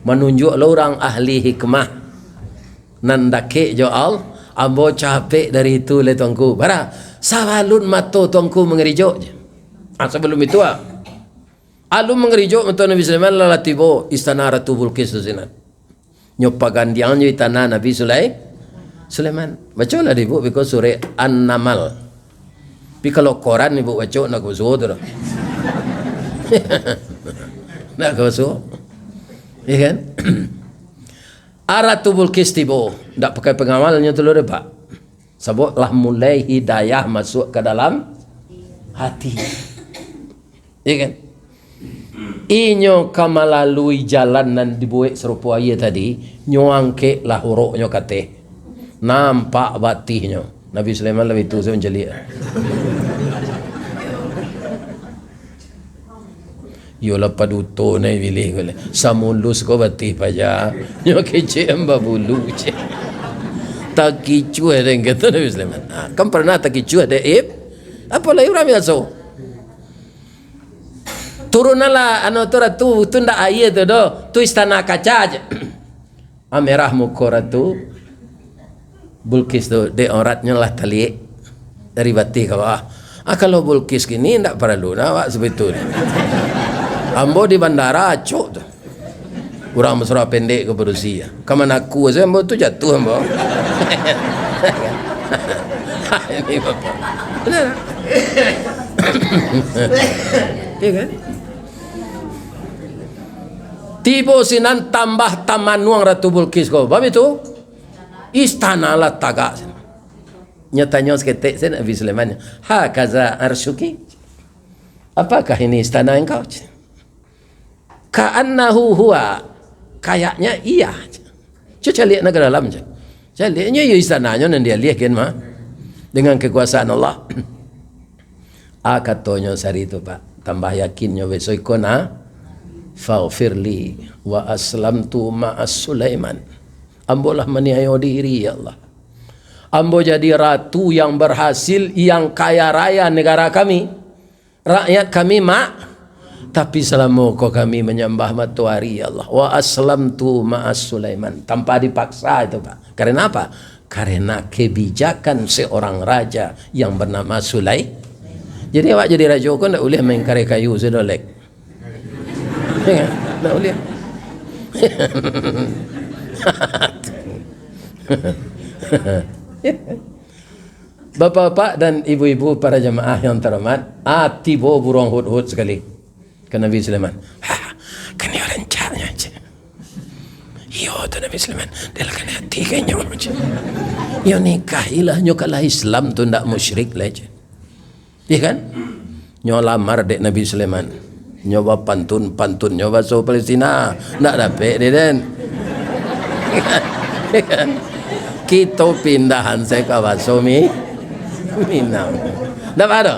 menunjuk orang ahli hikmah. Nandake jo al ambo capek dari itu le tuanku. Bara sabalun mato tuanku mengerijo je. Sebelum itu alum mengerijo untuk Nabi Sulaiman lala tibo istana Ratu Bilqis tu sana. Nyopagandiang je istana Nabi Sulaiman. Baca lah ibu because surah An-Namal. Tapi kalau Quran ibu baca nak kusuh tu dah. Nak kusuh. Ya kan? Ratu Bilqis tibo. Tak pakai pengawalnya tu lho pak. Sebab lah mulai hidayah masuk ke dalam hati. Ya kan? Inyo kamalalui jalan nan dibuat serupa air tadi, nyuangke lah huruknya kate. Nampak batihnya. Nabi Sulaiman lebih tu saya menjelik. Yo lepas duto naik pilih kole. Samulus ko batih paja. Nyo kece amba bulu je. Tak kicu ada yang kata Nabi Sulaiman. Kamu pernah tak kicu ada apa lagi orang biasa? Turunlah tu ratu tu ndak air tu do. Tu istana kaca aja. Merah muka Ratu Bilqis tu de oratnya lah tali dari batih ke bawah. Kalau Bilqis gini ndak perlu nak sebetulnya. Ambo di bandara acok tu. Kurang mesra pendek ke berusia. Kaman aku saya ambo tu jatuh ambo. Ini bapak. Benar. Ya kan? Tibo sinan tambah tamanuang Ratu Bilqis ko. Bab itu istana lah tagak. Nyatanya seketik saya Nabi Sulaiman. Hakaza arsyuki. Apakah ini istana engkau? Ka'annahu huwa. Kayaknya iya. Cuba lihat ke dalam je. Saya lihatnya ya istananya dan dia lihat kan mah dengan kekuasaan Allah. Katanya sari itu Pak, tambah yakinnya besok ikona faghfirli wa aslamtu ma'as Sulaiman. Ambolah meniayo diri ya Allah. Ambo jadi ratu yang berhasil, yang kaya raya negara kami, rakyat kami mak. Tapi selama kami menyembah matahari ya Allah. Wa aslamtu ma'as Sulaiman. Tanpa dipaksa itu Pak. Karena apa? Karena kebijakan seorang raja yang bernama Sulaiman. Jadi awak jadi raja kau tak boleh main karet kayu sedolek. Tak boleh. Bapak-bapak dan ibu-ibu para jemaah yang terhormat, tiba burung hut-hut sekali ke Nabi Sulaiman. Kan dia rencananya aja. Iya tu Nabi Sulaiman, dia akan hati kayaknya aja. Ya nikahilah nyokalah Islam tu ndak musyrik lah aja. Iya kan? Nyo lamar dek Nabi Sulaiman. Nyoba pantun nyoba so Palestina, ndak dapat dia dan. Kita pindahan saya ke Wasomi Minang. Ndak ada.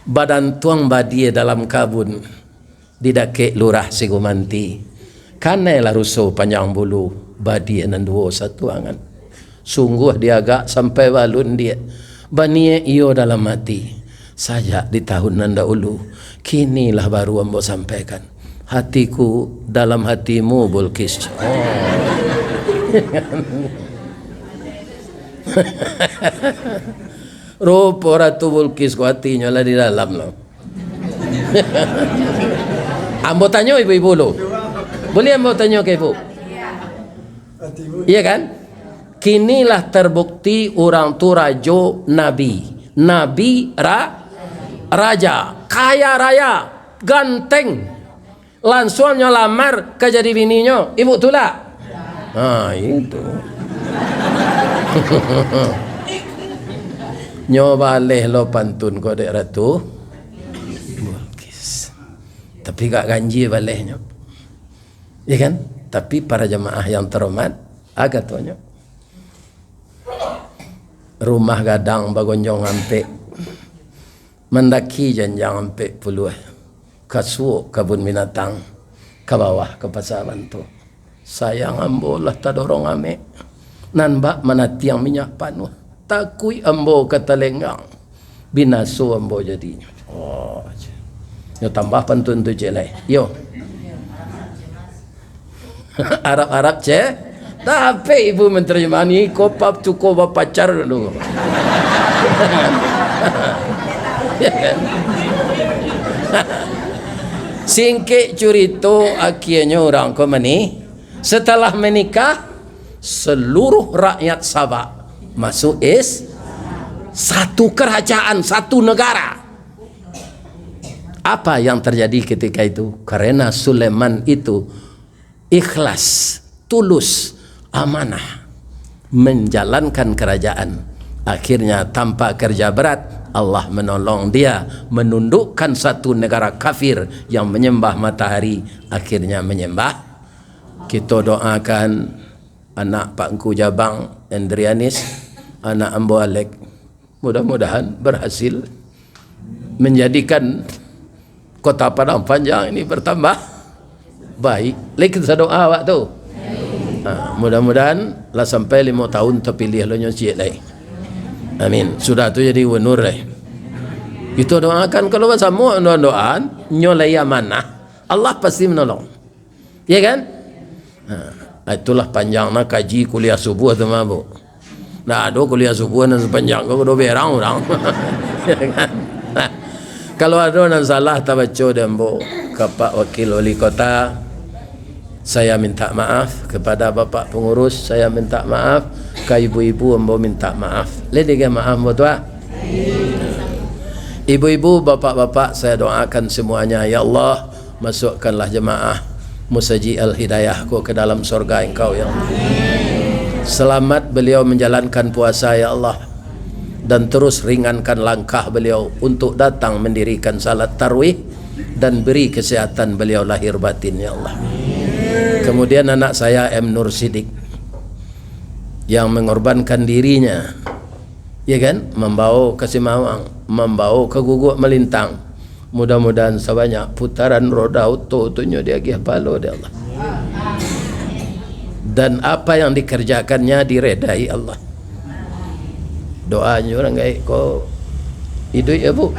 Badan tuang badie dalam kabun didake lurah Sigumanti. Kanailah rusuh panjang bulu badie nan dua satu angan. Sungguh dia agak sampai balun dia. Banie iyo dalam mati. Saja di tahun nan dahulu. Kinilah baru ambo sampaikan. Hatiku dalam hatimu Bulkis. Rupa Ratu Bulkis ku hatinya lah di dalam loh. Ambo tanya ibu-ibu lo. Boleh ambo tanya ke ibu? Iya kan? Kinilah terbukti orang tu rajo Nabi. Nabi raja. Kaya raya. Ganteng. Langsung lamar ke jadi bininya. Ibu tu lah. Itu. Nyoba leh lo pantun ko dek Ratu Bulkis. Tapi gak ganji balehnya. Ya kan? Tapi para jemaah yang terhormat agak tuanya. Rumah gadang bagonjong ampe. Mendaki janjang ampe puluh. Kasuo kebun binatang. Ke bawah ke pasaran tu. Sayang ambolah tak dorong ame. Nan bak mana tiang minyak panuh. Takui ambo kata lenggang. Binaso ambo jadinya. Yo tambah pantun tu je lah. Yo. Arab-Arab je. Tapi ibu menterjemahani kopap cukup pacar dulu. Singkit curito akhirnya orang komani setelah menikah seluruh rakyat Sabah masuk satu kerajaan, satu negara. Apa yang terjadi ketika itu? Karena Sulaiman itu ikhlas, tulus, amanah menjalankan kerajaan. Akhirnya tanpa kerja berat Allah menolong dia menundukkan satu negara kafir yang menyembah matahari, akhirnya menyembah. Kita doakan anak Pak Engku Jabang Endrianis, anak Ambo Alek, mudah-mudahan berhasil menjadikan Kota Padang Panjang ini bertambah baik. Lagi kita doa waktu tu. Mudah-mudahan lah sampai 5 tahun terpilih lo nyuci lagi. Amin. Sudah tu jadi gubernur lagi. Kita doakan kalau semua doa nyolai amanah, Allah pasti menolong. Ya kan? Itulah panjangnya kaji kuliah subuh tu mabu. Nah, ada kuliah subuh nan sepanjang kau do berang orang. Kalau ada nan salah tabaco dembo ke Pak Wakil Wali Kota, saya minta maaf. Kepada Bapak Pengurus saya minta maaf. Ke ibu-ibu ambo minta maaf. Ledi ke maaf ambo tua. Ibu-ibu, bapak-bapak, saya doakan semuanya, ya Allah, masukkanlah jemaah Musaji Al-Hidayah ku ke dalam surga Engkau ya Allah. Selamat beliau menjalankan puasa ya Allah, dan terus ringankan langkah beliau untuk datang mendirikan salat tarawih, dan beri kesehatan beliau lahir batin ya Allah. Kemudian anak saya M. Nur Sidik, yang mengorbankan dirinya, ya kan, membawa ke Simawang, membawa ke Guguk Melintang. Mudah-mudahan sebanyak putaran roda auto tunyo dia gih palo dia Allah. Dan apa yang dikerjakannya diredai Allah. Doanya orang gak kok hidup ya bu,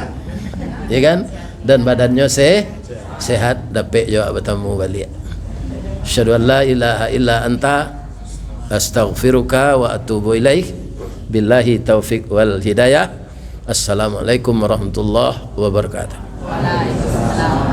ya kan, dan badannya sehat, dapat jawab bertemu balik. Asyhadu an la ilaha illa anta astaghfiruka wa atubu ilaik. Billahi taufik wal hidayah. Assalamualaikum warahmatullahi wabarakatuh. Waalaikumsalam.